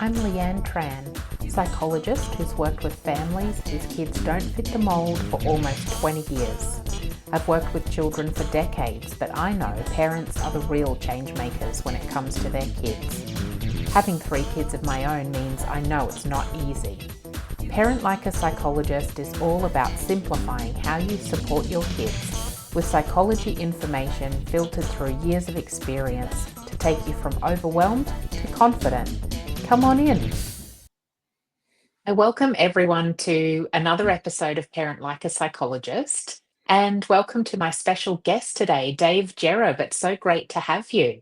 I'm Leanne Tran, psychologist who's worked with families whose kids don't fit the mould for almost 20 years. I've worked with children for decades, but I know parents are the real change makers when it comes to their kids. Having 3 kids of my own means I know it's not easy. Parent Like a Psychologist is all about simplifying how you support your kids with psychology information filtered through years of experience to take you from overwhelmed to confident. Come on in. I welcome everyone to another episode of Parent Like a Psychologist, and welcome to my special guest today, Dave Jereb. It's so great to have you.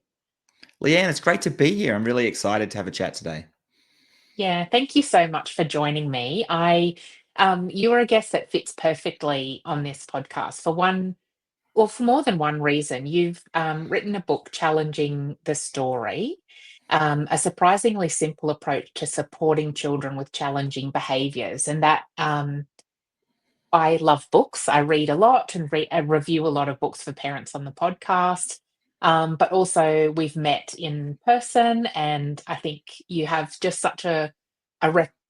Leanne, it's great to be here. I'm really excited to have a chat today. Yeah, thank you so much for joining me. You are a guest that fits perfectly on this podcast for more than one reason. You've written a book challenging the story, a surprisingly simple approach to supporting children with challenging behaviours, and that I love books. I read a lot and review a lot of books for parents on the podcast. But also we've met in person, and I think you have just such a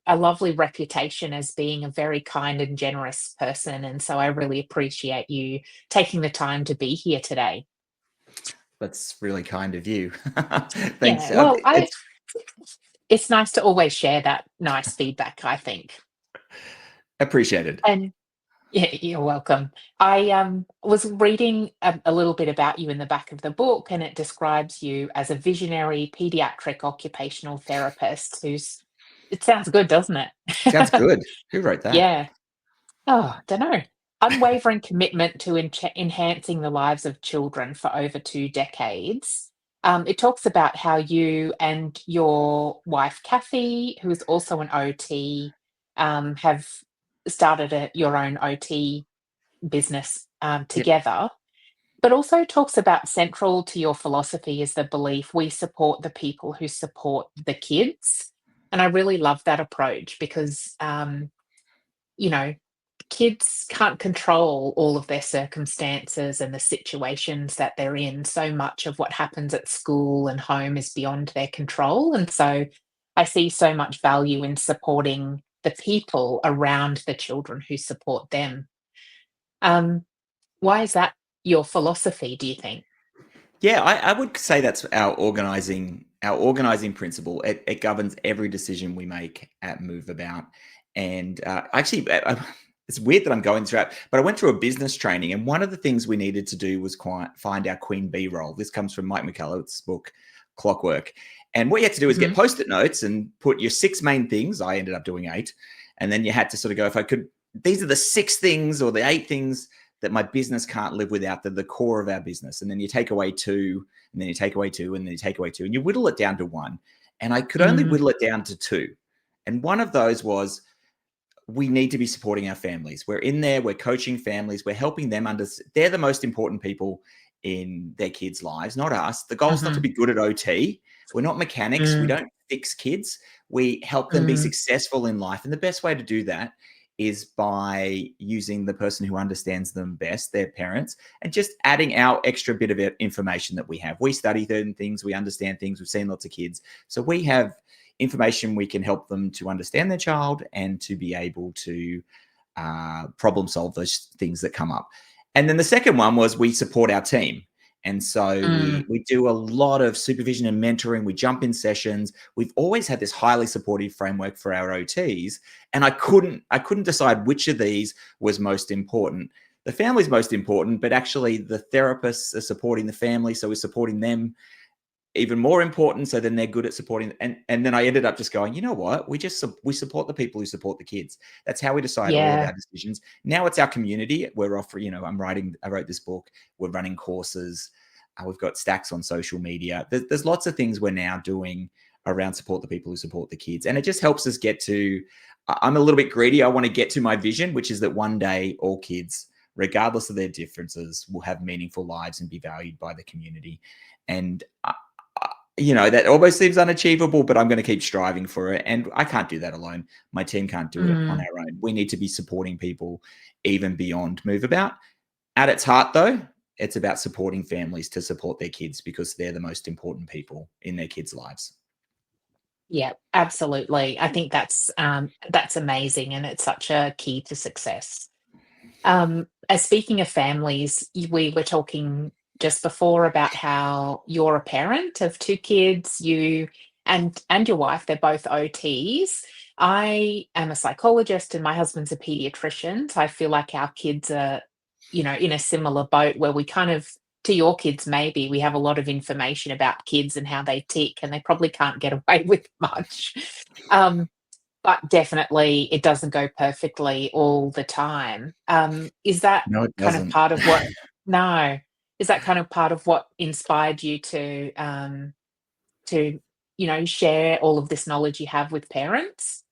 lovely reputation as being a very kind and generous person. And so I really appreciate you taking the time to be here today. That's really kind of you. Thanks. Yeah, well, it's nice to always share that nice feedback, I think. Appreciated. And yeah, you're welcome. I was reading a little bit about you in the back of the book, and it describes you as a visionary paediatric occupational therapist it sounds good, doesn't Sounds it? good. Who wrote that? Yeah. Oh, don't know. Unwavering commitment to enhancing the lives of children for over 2 decades. It talks about how you and your wife, Kathy, who is also an OT, have started your own OT business Yep. together, but also talks about central to your philosophy is the belief we support the people who support the kids. And I really love that approach because, you know, kids can't control all of their circumstances and the situations that they're in. So much of what happens at school and home is beyond their control. And so I see so much value in supporting the people around the children who support them. Um, why is that your philosophy, do you think? Yeah, I would say that's our organizing principle. It governs every decision we make at MoveAbout. And it's weird that I'm going through it, but I went through a business training, and one of the things we needed to do was find our queen bee role. This comes from Mike McCullough's book, Clockwork. And what you had to do is get Mhm. post-it notes and put your 6 main things. I ended up doing 8. And then you had to sort of go, if I could, these are the 6 things or the 8 things that my business can't live without, the core of our business. And then you take away 2, and then you take away 2, and then you take away 2, and you whittle it down to 1. And I could only Mm, whittle it down to 2. And one of those was, we need to be supporting our families. We're in there, we're coaching families, we're helping them they're the most important people in their kids' lives, not us. The goal is not to mhm, be good at OT. We're not mechanics. We mm, don't fix kids. We help them be mm. successful in life. And the best way to do that is by using the person who understands them best, their parents, and just adding our extra bit of information that we have. We study certain things, we understand things, we've seen lots of kids. So we have information we can help them to understand their child and to be able to problem solve those things that come up. And then the second one was, we support our team. And so Mm. we do a lot of supervision and mentoring. We jump in sessions. We've always had this highly supportive framework for our OTs. And I couldn't decide which of these was most important. The family's most important, but actually the therapists are supporting the family. So we're supporting them even more important. So then they're good at supporting. And then I ended up just going, you know what? We support the people who support the kids. That's how we decide all of Yeah. our decisions. Now it's our community. We're offering, I wrote this book. We're running courses. We've got stacks on social media. There's lots of things we're now doing around support the people who support the kids. And it just helps us get to, I'm a little bit greedy. I want to get to my vision, which is that one day all kids, regardless of their differences, will have meaningful lives and be valued by the community. And that almost seems unachievable, but I'm going to keep striving for it. And I can't do that alone. My team can't do it on Mm. our own. We need to be supporting people even beyond MoveAbout. At its heart, though, it's about supporting families to support their kids, because they're the most important people in their kids' lives. Yeah, absolutely. I think that's amazing, and it's such a key to success. As speaking of families, we were talking just before about how you're a parent of two kids, you and your wife, they're both OTs. I am a psychologist and my husband's a pediatrician. So I feel like our kids are, in a similar boat where we kind of, to your kids, maybe we have a lot of information about kids and how they tick, and they probably can't get away with much. Um, but definitely it doesn't go perfectly all the time. Is that No, it kind of doesn't. part of what No. Is that kind of part of what inspired you to, share all of this knowledge you have with parents?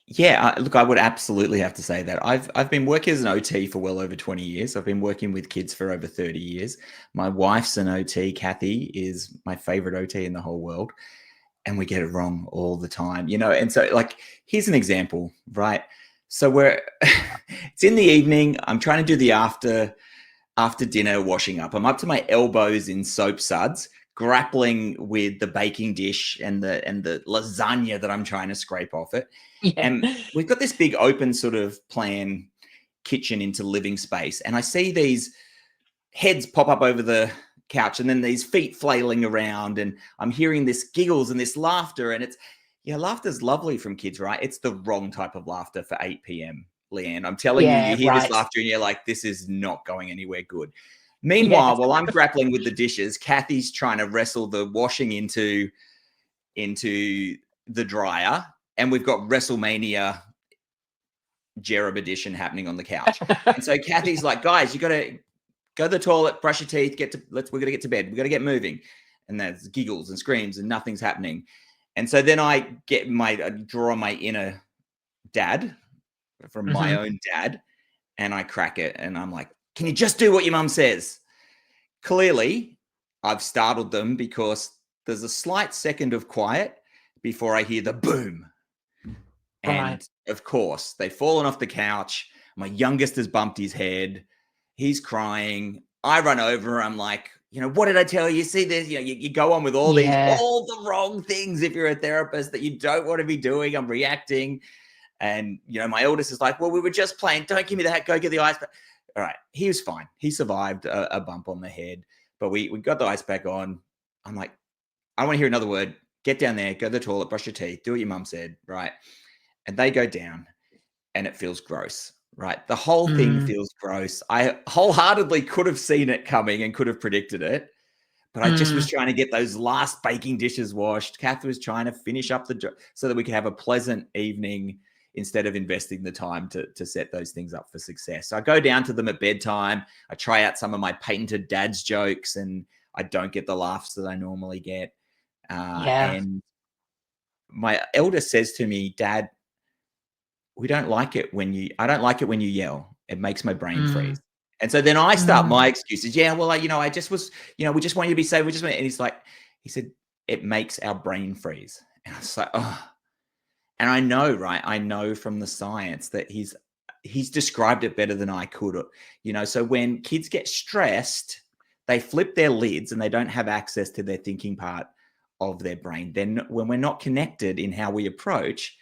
Yeah, look, I would absolutely have to say that. I've been working as an OT for well over 20 years. I've been working with kids for over 30 years. My wife's an OT. Kathy is my favorite OT in the whole world, and we get it wrong all the time, And so, like, here's an example, right? So we're it's in the evening. I'm trying to do the after dinner washing up. I'm up to my elbows in soap suds, grappling with the baking dish and the lasagna that I'm trying to scrape off it. Yeah. And we've got this big open sort of plan kitchen into living space. And I see these heads pop up over the couch and then these feet flailing around. And I'm hearing this giggles and this laughter. And laughter's lovely from kids, right? It's the wrong type of laughter for 8 p.m. Leanne. I'm telling you, you Yeah, hear this right. laughter and you're like, this is not going anywhere good. Yeah. Meanwhile, while I'm grappling with the dishes, Kathy's trying to wrestle the washing into the dryer, and we've got WrestleMania Jereb edition happening on the couch. And so Kathy's like, guys, you got to go to the toilet, brush your teeth, we're going to get to bed. We got to get moving. And there's giggles and screams and nothing's happening. And so then I draw on my inner dad from my Mhm. own dad, and I crack it. And I'm like, can you just do what your mum says? Clearly, I've startled them because there's a slight second of quiet before I hear the boom. Right. And of course, they've fallen off the couch. My youngest has bumped his head. He's crying. I run over. I'm like, what did I tell you? See this? You go on with all Yeah. the wrong things if you're a therapist that you don't want to be doing. I'm reacting. And, my oldest is like, well, we were just playing. Don't give me that. Go get the ice pack. All right. He was fine. He survived a bump on the head. But we got the ice pack on. I'm like, I want to hear another word. Get down there. Go to the toilet. Brush your teeth. Do what your mum said. Right. And they go down and it feels gross, right? The whole thing Mm, feels gross. I wholeheartedly could have seen it coming and could have predicted it, but I just was mm. trying to get those last baking dishes washed. Kath was trying to finish up the job so that we could have a pleasant evening instead of investing the time to set those things up for success. So I go down to them at bedtime. I try out some of my patented dad's jokes, and I don't get the laughs that I normally get. Yeah. And my eldest says to me, Dad, I don't like it when you yell. It makes my brain Mm, freeze. And so then I start mm. my excuses. Yeah, well, I just was, we just want you to be safe. And he's like, he said, it makes our brain freeze. And I was like, oh, and I know, right? I know from the science that he's described it better than I could. So when kids get stressed, they flip their lids and they don't have access to their thinking part of their brain. Then when we're not connected in how we approach,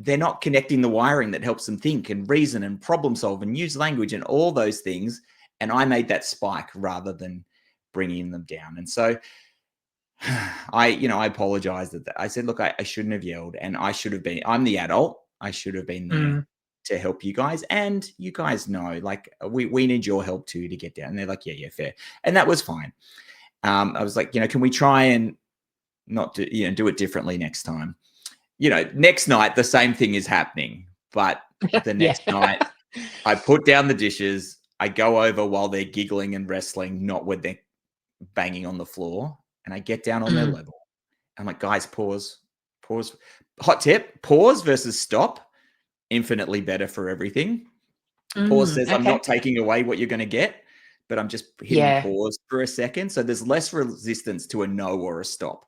they're not connecting the wiring that helps them think and reason and problem solve and use language and all those things. And I made that spike rather than bringing them down. And so I apologized at that. I said, look, I shouldn't have yelled, and I'm the adult. I should have been there Mm. to help you guys. And you guys know, like, we need your help too to get down. And they're like, yeah, fair. And that was fine. I was like, can we try and not do it differently next time? Next night, the same thing is happening. But the Yeah. next night, I put down the dishes. I go over while they're giggling and wrestling, not when they're banging on the floor. And I get down on their Mm, level. I'm like, guys, pause. Hot tip, pause versus stop. Infinitely better for everything. Pause says, I'm okay. not taking away what you're going to get, but I'm just hitting Yeah, pause for a second. So there's less resistance to a no or a stop.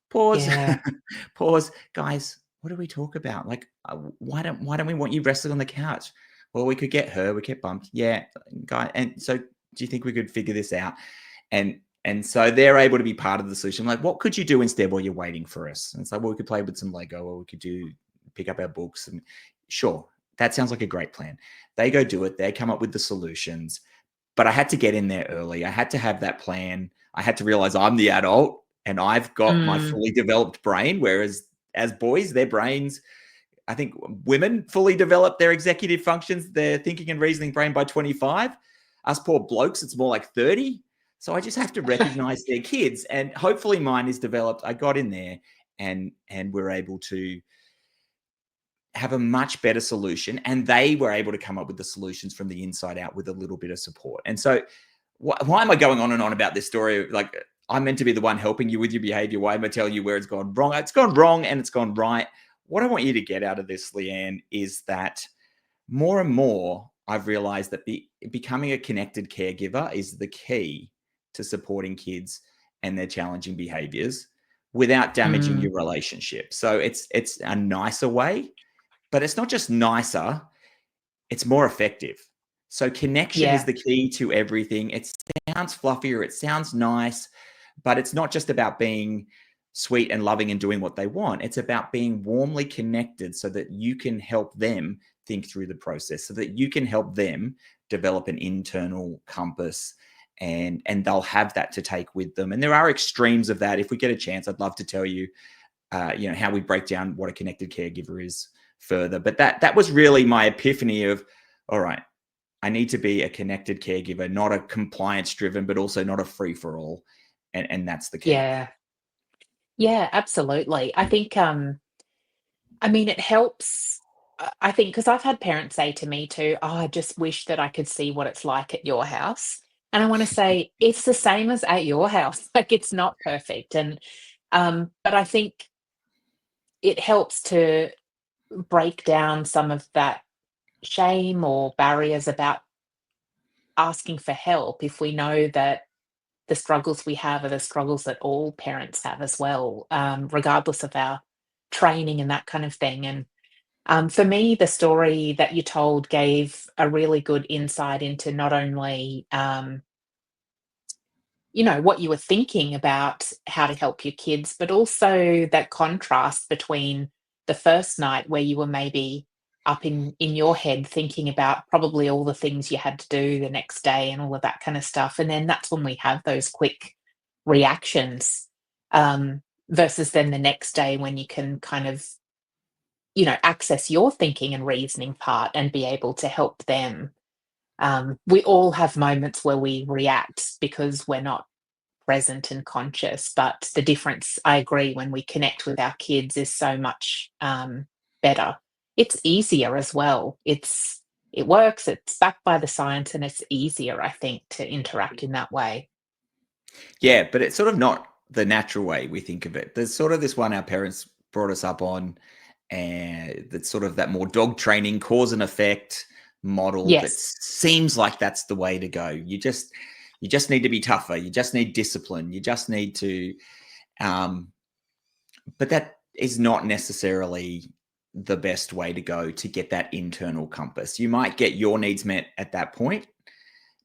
Pause. yeah, Pause. Guys, what do we talk about? Like, why don't we want you wrestling on the couch? Well, we could get her. We get bumped. Yeah, guy. And so, do you think we could figure this out? And And so they're able to be part of the solution. Like, what could you do instead while you're waiting for us? And it's like, well, we could play with some Lego, or we could pick up our books. And sure, that sounds like a great plan. They go do it. They come up with the solutions. But I had to get in there early. I had to have that plan. I had to realize I'm the adult and I've got my fully developed brain, whereas as boys, their brains, I think women fully develop their executive functions, their thinking and reasoning brain by 25. Us poor blokes, it's more like 30. So I just have to recognize their kids, and hopefully mine is developed. I got in there and we're able to have a much better solution, and they were able to come up with the solutions from the inside out with a little bit of support. And so why am I going on and on about this story? Like, I'm meant to be the one helping you with your behavior. Why am I telling you where it's gone wrong? It's gone wrong and it's gone right. What I want you to get out of this, Leanne, is that more and more I've realized that becoming a connected caregiver is the key to supporting kids and their challenging behaviors without damaging your relationship. So it's a nicer way, but it's not just nicer, it's more effective. So connection is the key to everything. It sounds fluffier, it sounds nice, but it's not just about being sweet and loving and doing what they want. It's about being warmly connected so that you can help them think through the process, so that you can help them develop an internal compass, and they'll have that to take with them. And there are extremes of that. If we get a chance, I'd love to tell you, how we break down what a connected caregiver is further. But that was really my epiphany of, all right, I need to be a connected caregiver, not a compliance driven, but also not a free for all. And that's the key. Yeah, absolutely. I think, it helps. I think, because I've had parents say to me too, "Oh, I just wish that I could see what it's like at your house." And I want to say, it's the same as at your house. Like, it's not perfect. And, but I think it helps to break down some of that shame or barriers about asking for help if we know that the struggles we have are the struggles that all parents have as well, regardless of our training and that kind of thing. And for me, the story that you told gave a really good insight into not only, what you were thinking about how to help your kids, but also that contrast between the first night where you were maybe up in your head thinking about probably all the things you had to do the next day and all of that kind of stuff. And then that's when we have those quick reactions, versus then the next day when you can kind of, access your thinking and reasoning part and be able to help them. We all have moments where we react because we're not present and conscious, but the difference, I agree, when we connect with our kids is so much better. It's easier as well. It works, it's backed by the science, and it's easier, I think, to interact in that way. Yeah, but it's sort of not the natural way we think of it. There's sort of this one our parents brought us up on, and that's sort of that more dog training, cause and effect model. That seems like that's the way to go. You just need to be tougher. You just need discipline. You just need to, but that is not necessarily the best way to go to get that internal compass. You might get your needs met at that point,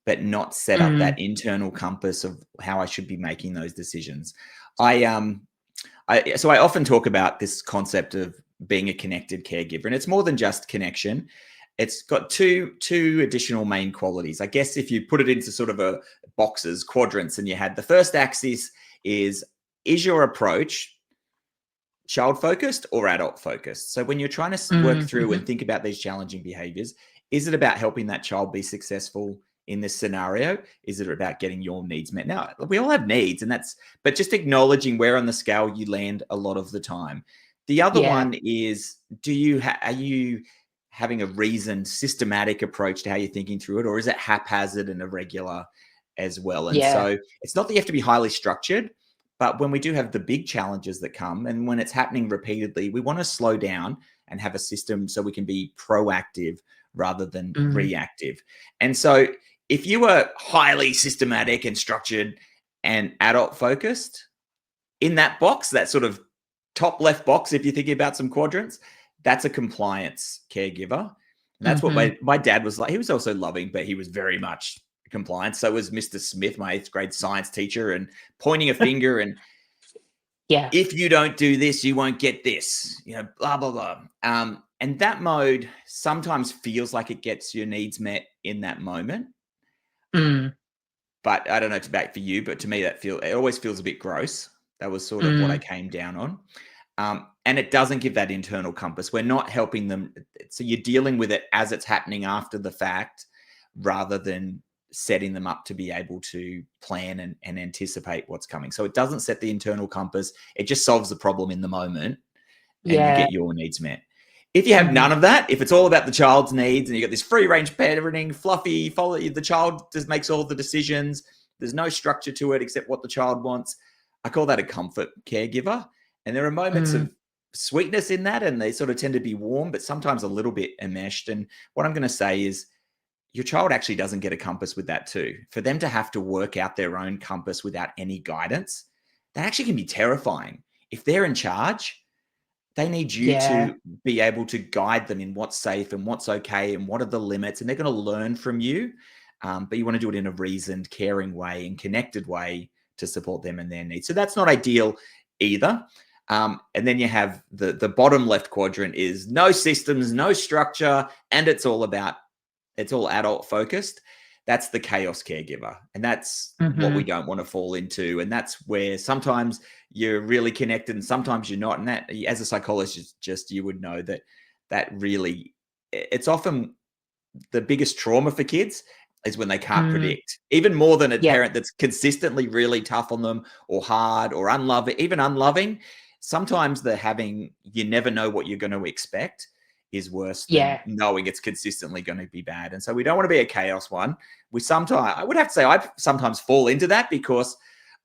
but not set up that internal compass of how I should be making those decisions. So I often talk about this concept of being a connected caregiver, and it's more than just connection. It's got two additional main qualities. I guess if you put it into sort of a boxes, quadrants, and you had the first axis is your approach child-focused or adult-focused? So when you're trying to work through and think about these challenging behaviors, is it about helping that child be successful in this scenario? Is it about getting your needs met? Now, we all have needs, but just acknowledging where on the scale you land a lot of the time. The other one is, are you having a reasoned, systematic approach to how you're thinking through it, or is it haphazard and irregular as well? And so it's not that you have to be highly structured, but when we do have the big challenges that come, and when it's happening repeatedly, we want to slow down and have a system so we can be proactive rather than reactive. And so if you are highly systematic and structured and adult focused, in that box, that sort of top left box, if you're thinking about some quadrants, that's a compliance caregiver. And that's what my dad was like. He was also loving, but he was very much compliance. So was Mr. Smith, my 8th grade science teacher, and pointing a finger and Yeah. if you don't do this, you won't get this, blah, blah, blah. And that mode sometimes feels like it gets your needs met in that moment. Mm. But I don't know, it's back for you, but to me, it always feels a bit gross. That was sort of what I came down on. And it doesn't give that internal compass. We're not helping them. So you're dealing with it as it's happening after the fact, rather than setting them up to be able to plan and anticipate what's coming. So it doesn't set the internal compass. It just solves the problem in the moment, and you get your needs met. If you have none of that, if it's all about the child's needs and you got this free range parenting, fluffy, follow the child just makes all the decisions, there's no structure to it except what the child wants. I call that a comfort caregiver. And there are moments of sweetness in that, and they sort of tend to be warm, but sometimes a little bit enmeshed. And what I'm going to say is your child actually doesn't get a compass with that too. For them to have to work out their own compass without any guidance, that actually can be terrifying. If they're in charge, they need you to be able to guide them in what's safe and what's okay and what are the limits, and they're going to learn from you. But you want to do it in a reasoned, caring way and connected way to support them and their needs. So that's not ideal either. And then you have the bottom left quadrant is no systems, no structure, and it's all adult focused. That's the chaos caregiver. And that's what we don't want to fall into. And that's where sometimes you're really connected and sometimes you're not. And that, as a psychologist, you would know that really, it's often the biggest trauma for kids is when they can't predict, even more than a parent that's consistently really tough on them or hard or unloving, even unloving. Sometimes you never know what you're going to expect is worse than knowing it's consistently going to be bad. And so we don't want to be a chaos one. I would have to say I sometimes fall into that because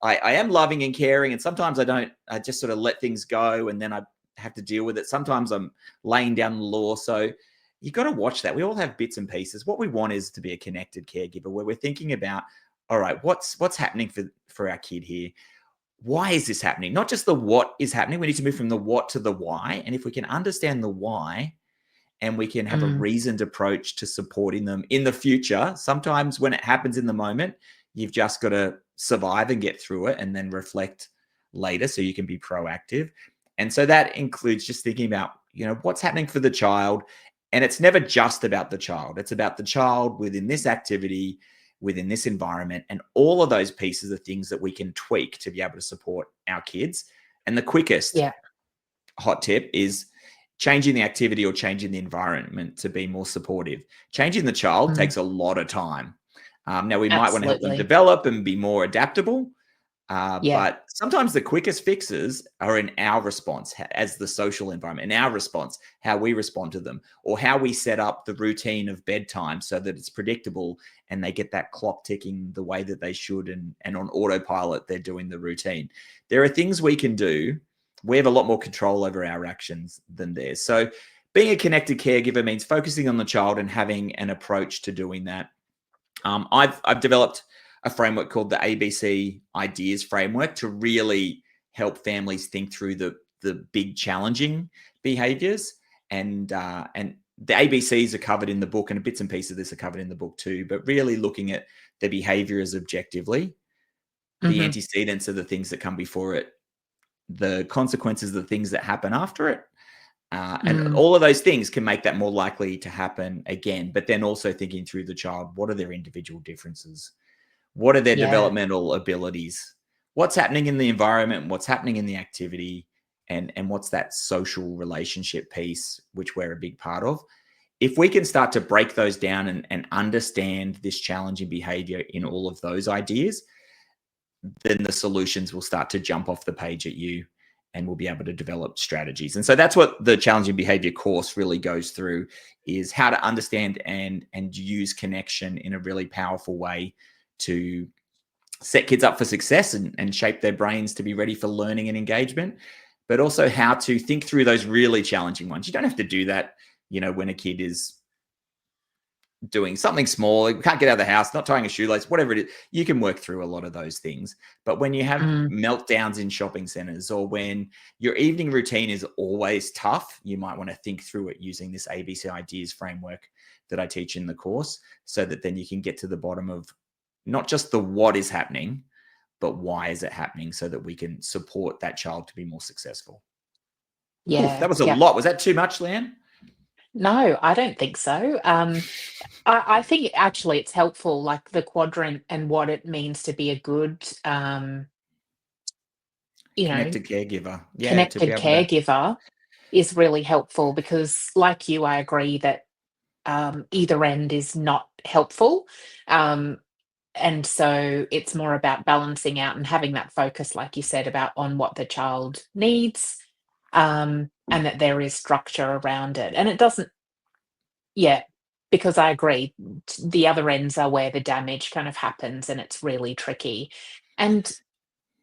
I am loving and caring. And sometimes I just sort of let things go and then I have to deal with it. Sometimes I'm laying down the law. So you got to watch that. We all have bits and pieces. What we want is to be a connected caregiver where we're thinking about, all right, what's happening for our kid here? Why is this happening? Not just the what is happening. We need to move from the what to the why. And if we can understand the why, and we can have a reasoned approach to supporting them in the future. Sometimes when it happens in the moment, you've just got to survive and get through it and then reflect later so you can be proactive. And so that includes just thinking about, what's happening for the child. And it's never just about the child. It's about the child within this activity, within this environment. And all of those pieces are things that we can tweak to be able to support our kids. And the quickest hot tip is changing the activity or changing the environment to be more supportive. Changing the child takes a lot of time. Now, we might want to help them develop and be more adaptable. But sometimes the quickest fixes are in our response as the social environment, in our response, how we respond to them, or how we set up the routine of bedtime so that it's predictable and they get that clock ticking the way that they should, and on autopilot, they're doing the routine. There are things we can do. We have a lot more control over our actions than theirs. So being a connected caregiver means focusing on the child and having an approach to doing that. I've developed a framework called the ABC Ideas Framework to really help families think through the big challenging behaviors. And the ABCs are covered in the book, and bits and pieces of this are covered in the book too, but really looking at the behaviors objectively, the antecedents are the things that come before it, the consequences of the things that happen after it. And all of those things can make that more likely to happen again. But then also thinking through the child, what are their individual differences? What are their developmental abilities? What's happening in the environment? What's happening in the activity? And what's that social relationship piece, which we're a big part of? If we can start to break those down and understand this challenging behavior in all of those ideas, then the solutions will start to jump off the page at you and we'll be able to develop strategies. And so that's what the challenging behavior course really goes through, is how to understand and use connection in a really powerful way to set kids up for success and shape their brains to be ready for learning and engagement, but also how to think through those really challenging ones. You don't have to do that, when a kid is doing something small, can't get out of the house, not tying a shoelace, whatever it is, you can work through a lot of those things. But when you have meltdowns in shopping centers, or when your evening routine is always tough, you might want to think through it using this ABC Ideas framework that I teach in the course, so that then you can get to the bottom of not just the what is happening, but why is it happening, so that we can support that child to be more successful. Oof, that was a lot. Was that too much, Leanne? No, I don't think so. I think actually it's helpful, like the quadrant and what it means to be a good, you know, Connected caregiver. Yeah, to be connected able to. caregiver is really helpful because, like you, I agree that either end is not helpful. Um, and so it's more about balancing out and having that focus, like you said, about on what the child needs, and that there is structure around it. And it doesn't, yeah, because I agree, the other ends are where the damage kind of happens and it's really tricky. And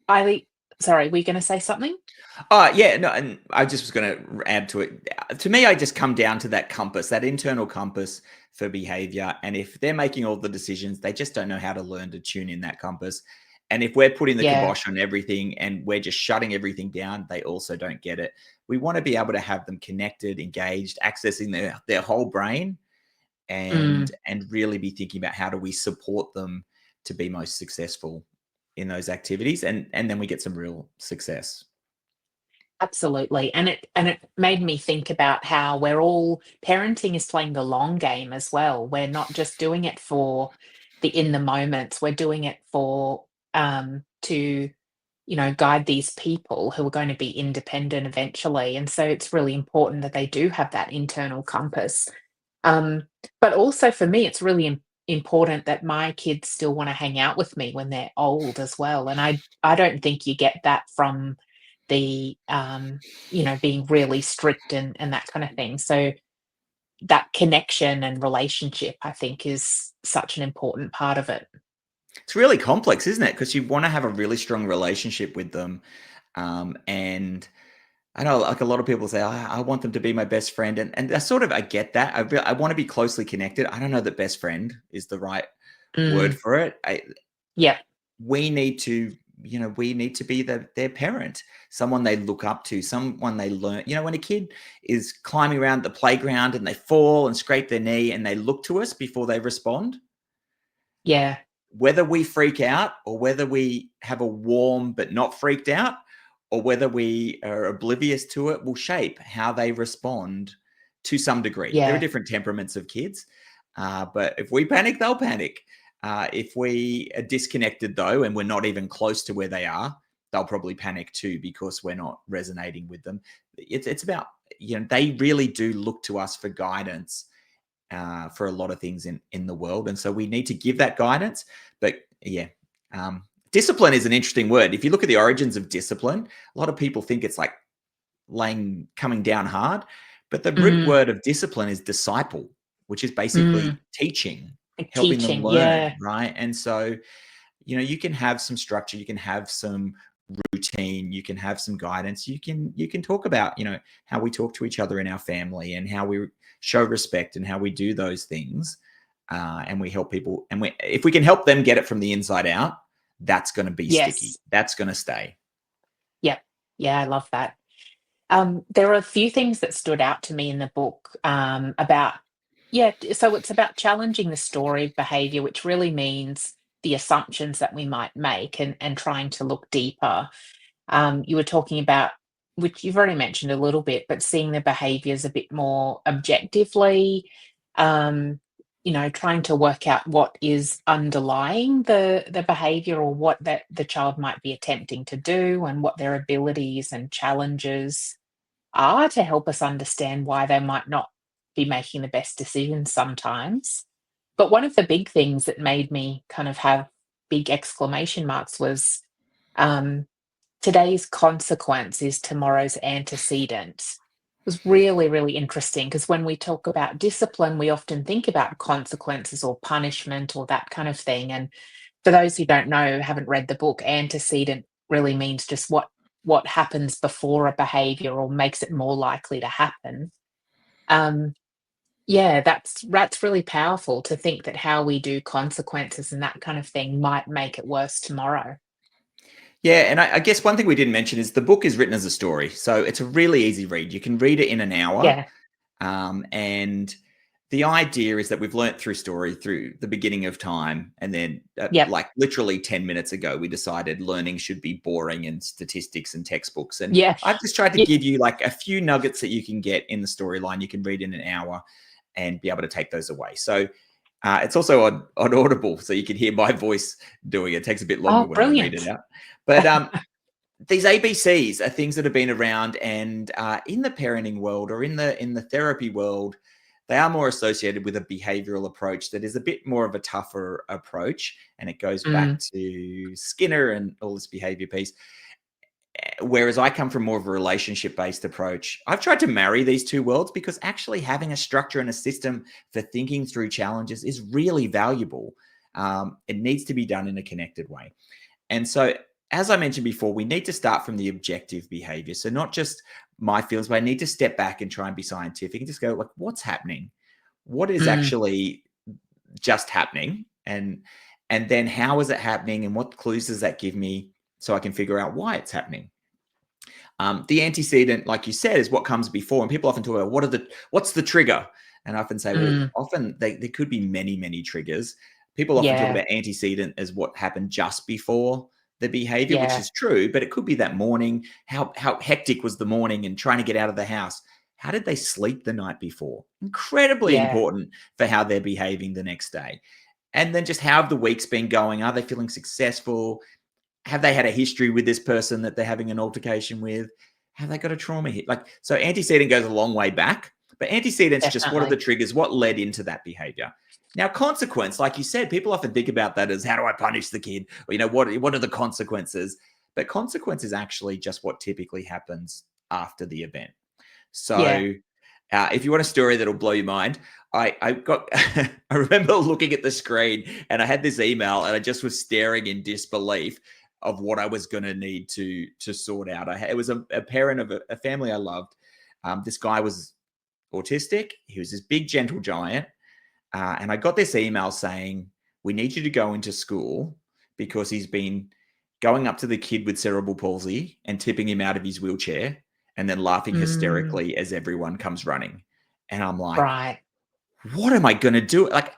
I, sorry, were you going to say something? Yeah, no, and I just was going to add to it. To me, I just come down to that compass, that internal compass for behavior. And if they're making all the decisions, they just don't know how to learn to tune in that compass. And if we're putting the Yeah. kibosh on everything and we're just shutting everything down, they also don't get it. We want to be able to have them connected, engaged, accessing their whole brain, Mm. and really be thinking about how do we support them to be most successful in those activities, and then we get some real success. Absolutely. And it made me think about how we're all parenting is playing the long game as well. We're not just doing it for the in the moments. We're doing it for to, guide these people who are going to be independent eventually. And so it's really important that they do have that internal compass. But also for me, it's really important that my kids still want to hang out with me when they're old as well. And I don't think you get that from the being really strict and that kind of thing. So that connection and relationship, I think, is such an important part of it. It's really complex, isn't it? Because you want to have a really strong relationship with them. And I know, like, a lot of people say, I want them to be my best friend. And I get that. I want to be closely connected. I don't know that best friend is the right word Mm, for it. yeah, We need to, we need to be their parent, someone they look up to, someone they learn. When a kid is climbing around the playground and they fall and scrape their knee and they look to us before they respond, yeah, whether we freak out or whether we have a warm but not freaked out, or whether we are oblivious to it, will shape how they respond to some degree. There are yeah, different temperaments of kids, but if we panic, they'll panic. If we are disconnected, though, and we're not even close to where they are, they'll probably panic too, because we're not resonating with them. It's about, they really do look to us for guidance, for a lot of things in the world. And so we need to give that guidance. But yeah, discipline is an interesting word. If you look at the origins of discipline, a lot of people think it's like coming down hard. But the root mm, word of discipline is disciple, which is mm, basically teaching, like helping them teaching, learn, yeah, right? And so, you can have some structure, you can have some routine, you can have some guidance, you can talk about, how we talk to each other in our family and how we show respect and how we do those things, and we help people, and if we can help them get it from the inside out, that's going to be sticky, yes, that's going to stay. yep, yeah, I love that. There are a few things that stood out to me in the book, about, yeah, so it's about challenging the story of behavior, which really means the assumptions that we might make and trying to look deeper. You were talking about, which you've already mentioned a little bit, but seeing the behaviors a bit more objectively, um, trying to work out what is underlying the behavior or what that the child might be attempting to do and what their abilities and challenges are to help us understand why they might not be making the best decisions sometimes. But one of the big things that made me kind of have big exclamation marks was, um, today's consequence is tomorrow's antecedent. It was really, really interesting because when we talk about discipline, we often think about consequences or punishment or that kind of thing. And for those who don't know, haven't read the book, antecedent really means just what happens before a behavior or makes it more likely to happen. Um, yeah, that's really powerful to think that how we do consequences and that kind of thing might make it worse tomorrow. Yeah, and I guess one thing we didn't mention is the book is written as a story, so it's a really easy read. You can read it in an hour, Yeah. and the idea is that we've learnt through story, through the beginning of time, and then Yep. like literally 10 minutes ago, we decided learning should be boring and statistics and textbooks. And Yeah. I've just tried to Yeah. give you like a few nuggets that you can get in the storyline. You can read in an hour and be able to take those away. So it's also on Audible, so you can hear my voice doing it. It takes a bit longer Oh, when I read it brilliant. out. But these ABCs are things that have been around, and in the parenting world or in the therapy world, they are more associated with a behavioral approach that is a bit more of a tougher approach, and it goes back to Skinner and all this behavior piece. Whereas I come from more of a relationship-based approach. I've tried to marry these two worlds because actually having a structure and a system for thinking through challenges is really valuable. It needs to be done in a connected way. And so, as I mentioned before, we need to start from the objective behavior. So not just my feelings, but I need to step back and try and be scientific and just go, like, what's happening? What is actually just happening? And then how is it happening? And what clues does that give me so I can figure out why it's happening? The antecedent, like you said, is what comes before. And people often talk about what's the trigger? And I often say, well, often there could be many, many triggers. People often talk Yeah. about antecedent as what happened just before the behavior, which Yeah. is true, but it could be that morning. How hectic was the morning and trying to get out of the house? How did they sleep the night before? Incredibly Yeah. important for how they're behaving the next day. And then just how have the weeks been going? Are they feeling successful? Have they had a history with this person that they're having an altercation with? Have they got a trauma hit? Like, so antecedent goes a long way back, but antecedent's just what are the Definitely. triggers? What led into that behavior? Now, consequence, like you said, people often think about that as how do I punish the kid? Or, what are the consequences? But consequence is actually just what typically happens after the event. Yeah. So if you want a story that'll blow your mind, I got I remember looking at the screen and I had this email and I just was staring in disbelief of what I was going to need to sort out. It was a parent of a family I loved. This guy was autistic. He was this big, gentle giant. And I got this email saying, we need you to go into school because he's been going up to the kid with cerebral palsy and tipping him out of his wheelchair and then laughing hysterically as everyone comes running. And I'm like, Right. what am I going to do? Like,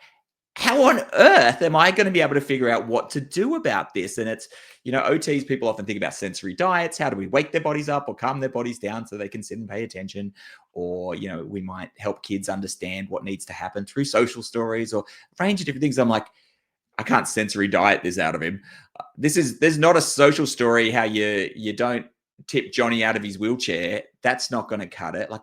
how on earth am I going to be able to figure out what to do about this? And it's, OTs, people often think about sensory diets. How do we wake their bodies up or calm their bodies down so they can sit and pay attention? Or, we might help kids understand what needs to happen through social stories or a range of different things. I'm like, I can't sensory diet this out of him. There's not a social story how you don't tip Johnny out of his wheelchair. That's not going to cut it. Like,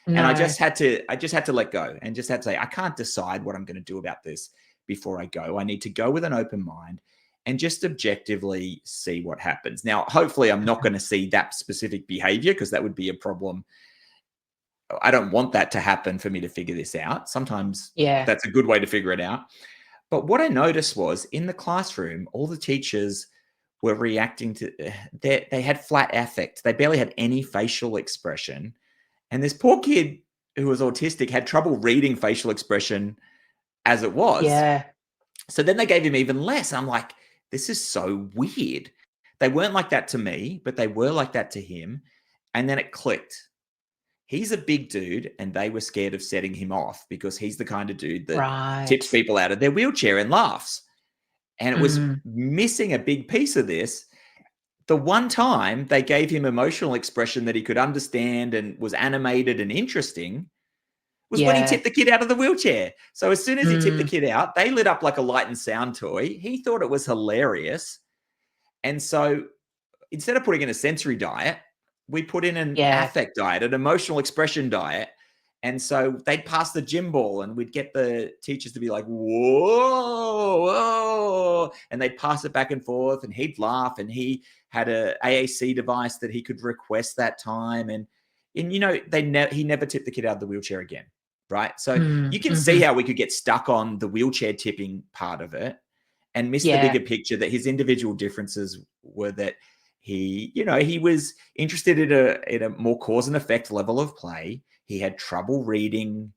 and I No. just had to let go and just had to say, I can't decide what I'm going to do about this before I go. I need to go with an open mind and just objectively see what happens. Now, hopefully I'm not going to see that specific behavior because that would be a problem. I don't want that to happen for me to figure this out. Sometimes Yeah. that's a good way to figure it out. But what I noticed was in the classroom, all the teachers were reacting to, they had flat affect. They barely had any facial expression. And this poor kid who was autistic had trouble reading facial expression as it was. Yeah. So then they gave him even less. I'm like, this is so weird. They weren't like that to me, but they were like that to him. And then it clicked. He's a big dude, and they were scared of setting him off because he's the kind of dude that tips Right. people out of their wheelchair and laughs. And it was missing a big piece of this. The one time they gave him emotional expression that he could understand and was animated and interesting was when he Yeah. tipped the kid out of the wheelchair. So as soon as he tipped the kid out, they lit up like a light and sound toy. He thought it was hilarious. And so instead of putting in a sensory diet, we put in an Yeah. affect diet, an emotional expression diet. And so they'd pass the gym ball and we'd get the teachers to be like, whoa, whoa. And they'd pass it back and forth and he'd laugh and he had a AAC device that he could request that time. And he never tipped the kid out of the wheelchair again. Right. So you can see how we could get stuck on the wheelchair tipping part of it and miss the Yeah. bigger picture that his individual differences were that he was interested in a more cause and effect level of play. He had trouble reading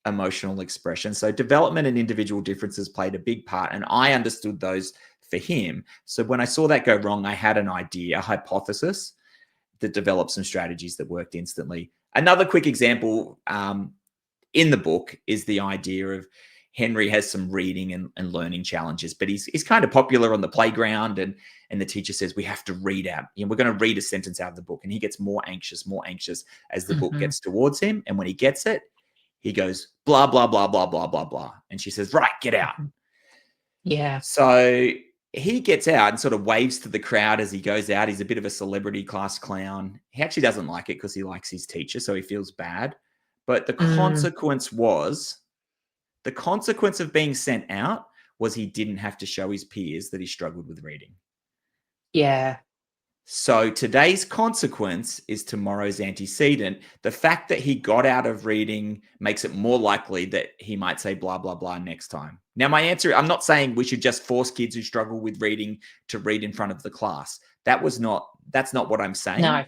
emotional expression. So development and individual differences played a big part. And I understood those for him. So when I saw that go wrong, I had an idea, a hypothesis that developed some strategies that worked instantly. Another quick example, in the book is the idea of Henry has some reading and learning challenges, but he's kind of popular on the playground, and the teacher says we have to read out. We're going to read a sentence out of the book, and he gets more anxious as the book gets towards him. And when he gets it, he goes blah blah blah blah blah blah blah, and she says, "Right, get out." Yeah. So he gets out and sort of waves to the crowd as he goes out. He's a bit of a celebrity class clown. He actually doesn't like it because he likes his teacher, so he feels bad. But the consequence of being sent out was he didn't have to show his peers that he struggled with reading. Yeah. So today's consequence is tomorrow's antecedent. The fact that he got out of reading makes it more likely that he might say blah, blah, blah next time. Now, my answer, I'm not saying we should just force kids who struggle with reading to read in front of the class. That's not what I'm saying. No.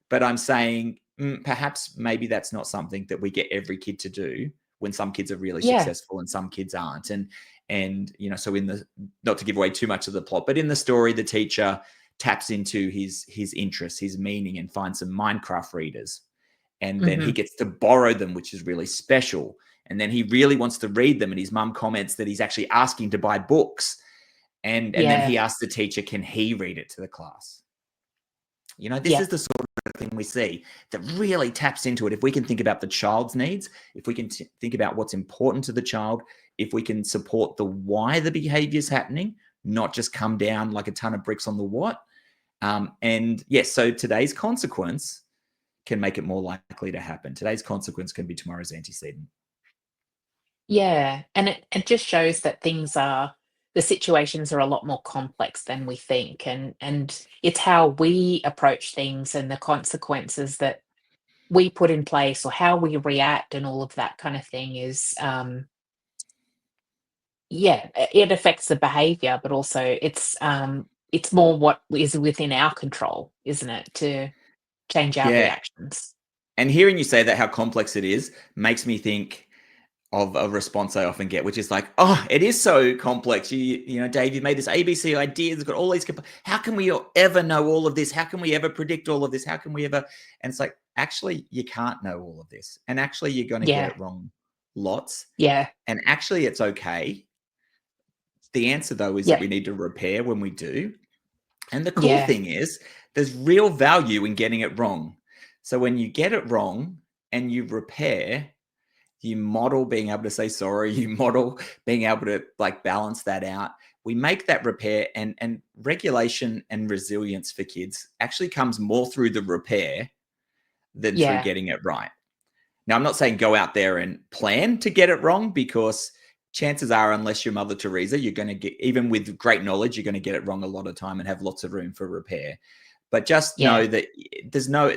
But I'm saying perhaps maybe that's not something that we get every kid to do when some kids are really successful and some kids aren't. And so not to give away too much of the plot, but in the story, the teacher taps into his interests, his meaning, and finds some Minecraft readers. And then he gets to borrow them, which is really special. And then he really wants to read them. And his mum comments that he's actually asking to buy books. And then he asks the teacher, can he read it to the class? This is the sort of thing we see that really taps into it. If we can think about the child's needs, if we can think about what's important to the child, if we can support the why the behavior is happening, not just come down like a ton of bricks on the what. So today's consequence can make it more likely to happen. Today's consequence can be tomorrow's antecedent. Yeah. And it just shows that the situations are a lot more complex than we think. And it's how we approach things and the consequences that we put in place, or how we react and all of that kind of thing is, it affects the behavior, but also it's more what is within our control, isn't it, to change our reactions. And hearing you say that, how complex it is, makes me think of a response I often get, which is like, oh, it is so complex. Dave, you made this ABC idea. It's got all these. How can we ever know all of this? How can we ever predict all of this? How can we ever? And it's like, actually, you can't know all of this. And actually, you're going to get it wrong lots. Yeah. And actually, it's okay. The answer, though, is that we need to repair when we do. And the cool thing is there's real value in getting it wrong. So when you get it wrong and you repair, you model being able to say sorry, you model being able to balance that out. We make that repair, and regulation and resilience for kids actually comes more through the repair than through getting it right. Now, I'm not saying go out there and plan to get it wrong, because chances are, unless you're Mother Teresa, you're going to get, even with great knowledge, you're going to get it wrong a lot of time and have lots of room for repair. But just know that there's no,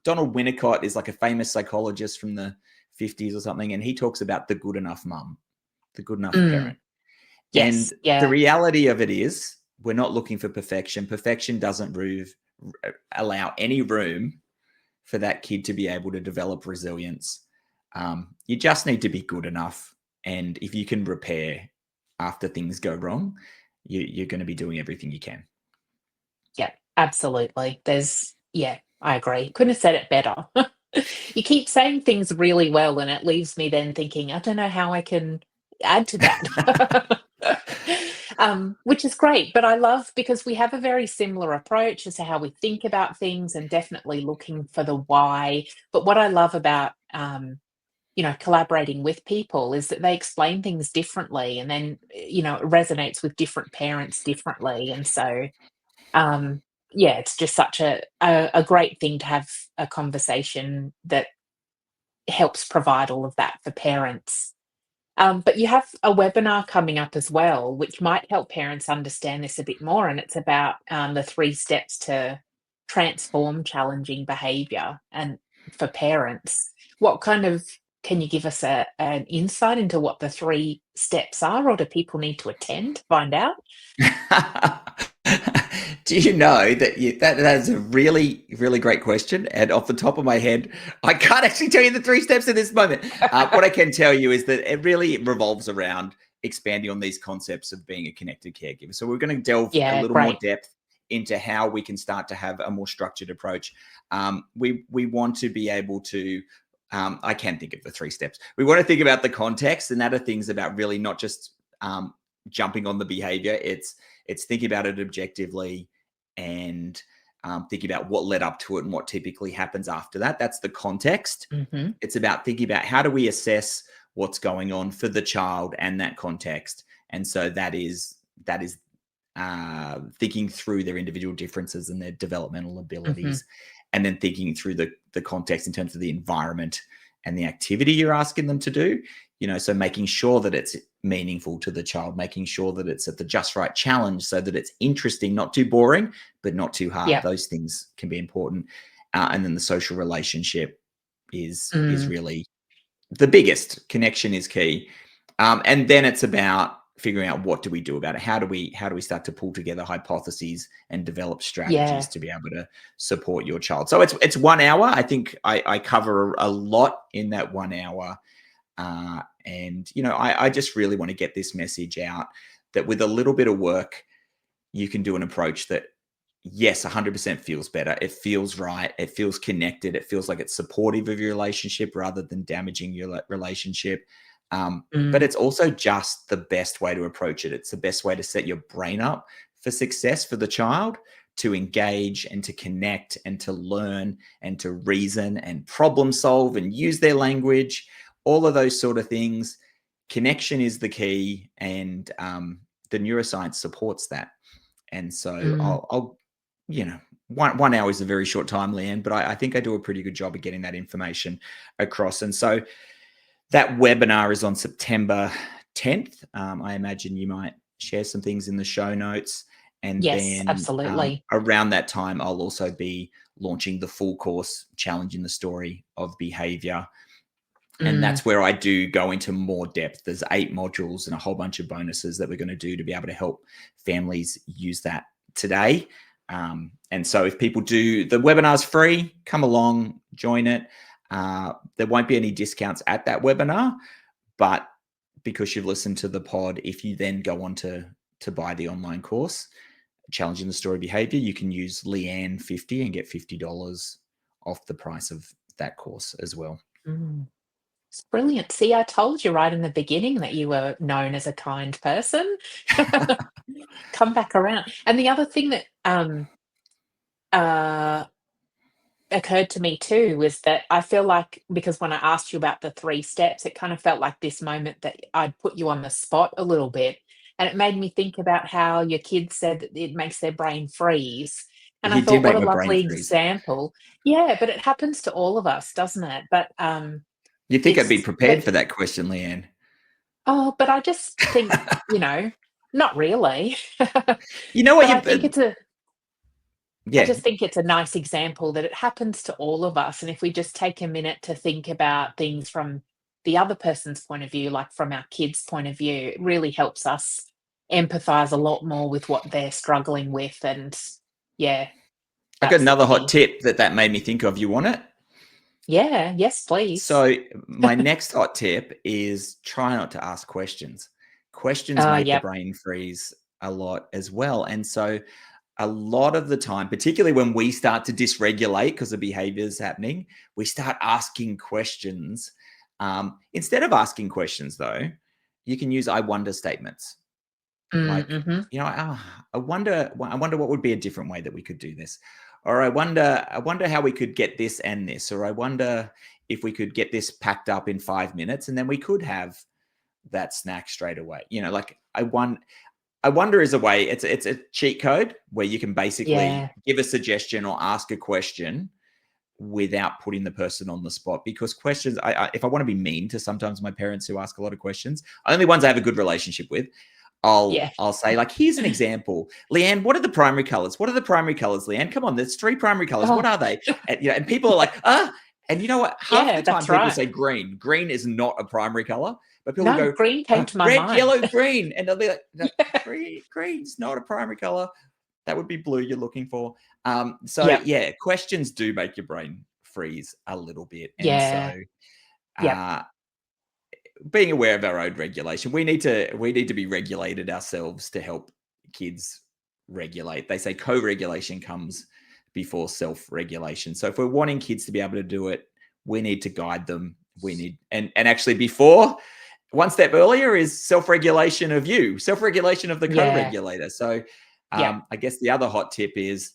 Donald Winnicott is like a famous psychologist from the 50s or something, and he talks about the good enough mum, the good enough parent. And the reality of it is, we're not looking for perfection. Perfection doesn't allow any room for that kid to be able to develop resilience. You just need to be good enough. And if you can repair after things go wrong, you're going to be doing everything you can. Yeah, absolutely. I agree. Couldn't have said it better. You keep saying things really well, and it leaves me then thinking, I don't know how I can add to that. Which is great. But I love, because we have a very similar approach as to how we think about things, and definitely looking for the why. But what I love about collaborating with people is that they explain things differently, and then it resonates with different parents differently. And so it's just such a great thing to have a conversation that helps provide all of that for parents. But you have a webinar coming up as well, which might help parents understand this a bit more. And it's about the 3 steps to transform challenging behavior, and for parents. Can you give us an insight into what the 3 steps are, or do people need to attend to find out? Do you know that is a really, really great question? And off the top of my head, I can't actually tell you the 3 steps in this moment. What I can tell you is that it really revolves around expanding on these concepts of being a connected caregiver. So we're going to delve a little more depth into how we can start to have a more structured approach. We want to be able to I can think of the 3 steps. We want to think about the context, and that are things about really not just jumping on the behavior. It's thinking about it objectively and thinking about what led up to it and what typically happens after that. That's the context. Mm-hmm. It's about thinking about how do we assess what's going on for the child and that context. And so that is thinking through their individual differences and their developmental abilities, and then thinking through the context in terms of the environment and the activity you're asking them to do. So making sure that it's meaningful to the child, making sure that it's at the just right challenge so that it's interesting, not too boring, but not too hard. Yep. Those things can be important. And then the social relationship is really the biggest. Connection is key. And then it's about figuring out what do we do about it? How do we start to pull together hypotheses and develop strategies to be able to support your child? So it's 1 hour. I think I cover a lot in that 1 hour. And I just really want to get this message out that with a little bit of work, you can do an approach that, yes, 100% feels better. It feels right. It feels connected. It feels like it's supportive of your relationship rather than damaging your relationship. But it's also just the best way to approach it. It's the best way to set your brain up for success for the child, to engage and to connect and to learn and to reason and problem solve and use their language, all of those sort of things. Connection is the key, and the neuroscience supports that. And so I'll 1 hour is a very short time, Leanne, but I think I do a pretty good job of getting that information across. And so that webinar is on September 10th. I imagine you might share some things in the show notes. And then absolutely. Around that time, I'll also be launching the full course, Challenging the Story of Behavior. And that's where I do go into more depth. There's 8 modules and a whole bunch of bonuses that we're going to do to be able to help families use that today. And so if people do, the webinar's free, come along, join it. There won't be any discounts at that webinar, but because you've listened to the pod, if you then go on to buy the online course, Challenging the Story Behavior, you can use Leanne 50 and get $50 off the price of that course as well. It's brilliant. See, I told you right in the beginning that you were known as a kind person. Come back around. And the other thing that occurred to me too was that I feel like, because when I asked you about the 3 steps, it kind of felt like this moment that I'd put you on the spot a little bit. And it made me think about how your kids said that it makes their brain freeze. And I thought, what a lovely example. Yeah, but it happens to all of us, doesn't it? But you think I'd be prepared for that question, Leanne? Oh, but I just think, not really. You know what? I just think it's a nice example that it happens to all of us. And if we just take a minute to think about things from the other person's point of view, like from our kids' point of view, it really helps us empathize a lot more with what they're struggling with. And I got another hot tip that made me think of. You want it? Yeah, yes, please. So my next hot tip is try not to ask questions. Questions make the brain freeze a lot as well. And so a lot of the time, particularly when we start to dysregulate because the behavior is happening, we start asking questions. Instead of asking questions, though, you can use I wonder statements. Like, I wonder what would be a different way that we could do this. Or I wonder how we could get this and this. Or I wonder if we could get this packed up in 5 minutes and then we could have that snack straight away. I wonder is a way, it's a cheat code where you can basically give a suggestion or ask a question without putting the person on the spot. Because questions, if I want to be mean to sometimes my parents who ask a lot of questions, only ones I have a good relationship with, I'll say, like, here's an example. Leanne, what are the primary colors? What are the primary colors, Leanne? Come on, there's 3 primary colors. What are they? And people are like, and you know what? Half the time people say green. Green is not a primary color. But people go, green came to my red, mind. yellow, green. And they'll be like, no, green's not a primary color. That would be blue you're looking for. Questions do make your brain freeze a little bit. And so being aware of our own regulation, we need to be regulated ourselves to help kids regulate. They say co-regulation comes before self-regulation. So if we're wanting kids to be able to do it We need to guide them. We need, and actually before, one step earlier is self-regulation of you, self-regulation of the co-regulator. So I guess the other hot tip is,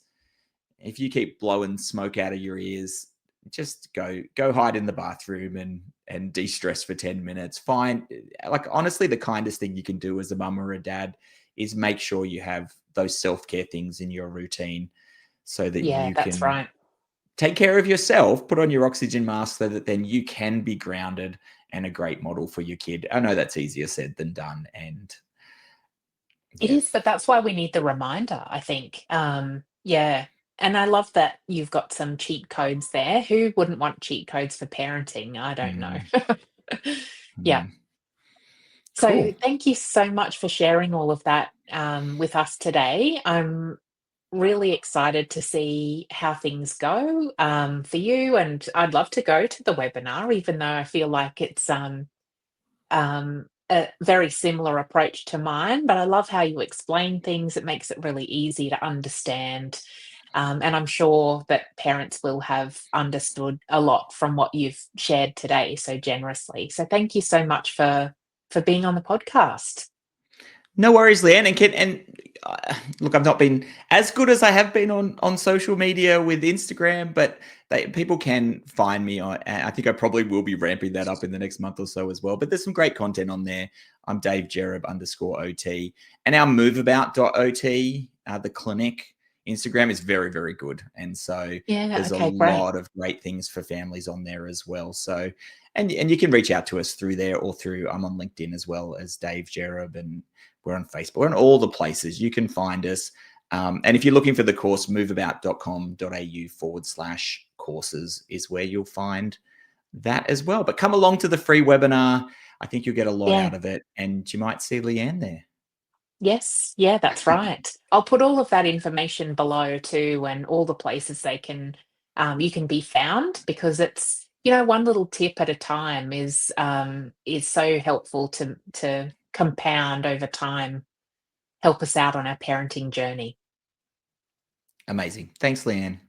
if you keep blowing smoke out of your ears, just go hide in the bathroom and de-stress for 10 minutes. Honestly, the kindest thing you can do as a mum or a dad is make sure you have those self-care things in your routine so that you that's can right. take care of yourself, put on your oxygen mask so that then you can be grounded and a great model for your kid. I know that's easier said than done. And It is, but that's why we need the reminder, I think. And I love that you've got some cheat codes there. Who wouldn't want cheat codes for parenting? I don't know. Yeah. So Cool. thank you so much for sharing all of that with us today. I'm really excited to see how things go for you, and I'd love to go to the webinar, even though I feel like it's a very similar approach to mine. But I love how you explain things. It makes it really easy to understand. And I'm sure that parents will have understood a lot from what you've shared today so generously. So thank you so much for being on the podcast. No worries, Leanne. Look, I've not been as good as I have been on social media with Instagram, but people can find me on. I think I probably will be ramping that up in the next month or so as well. But there's some great content on there. I'm Dave Jereb _OT, and our MoveAbout.ot, the clinic Instagram is very, very good. And so there's a lot of great things for families on there as well. So, and you can reach out to us through there or I'm on LinkedIn as well as Dave Jereb, and we're on Facebook. We're on all the places. You can find us. And if you're looking for the course, moveabout.com.au/courses is where you'll find that as well. But come along to the free webinar. I think you'll get a lot out of it, and you might see Leanne there. Yes, that's right. I'll put all of that information below too, and all the places you can be found, because it's, one little tip at a time is so helpful to compound over time, help us out on our parenting journey. Amazing. Thanks, Leanne.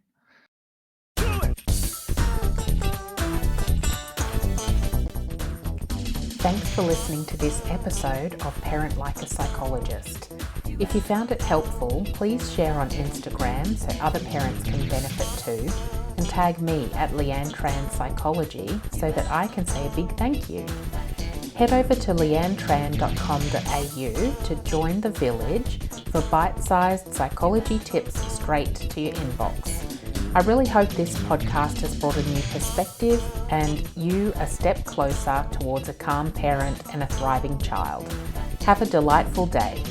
Thanks for listening to this episode of Parent Like a Psychologist. If you found it helpful, please share on Instagram so other parents can benefit too, and tag me at Leanne Tran Psychology so that I can say a big thank you. Head over to leannetran.com.au to join the village for bite-sized psychology tips straight to your inbox. I really hope this podcast has brought a new perspective and you a step closer towards a calm parent and a thriving child. Have a delightful day.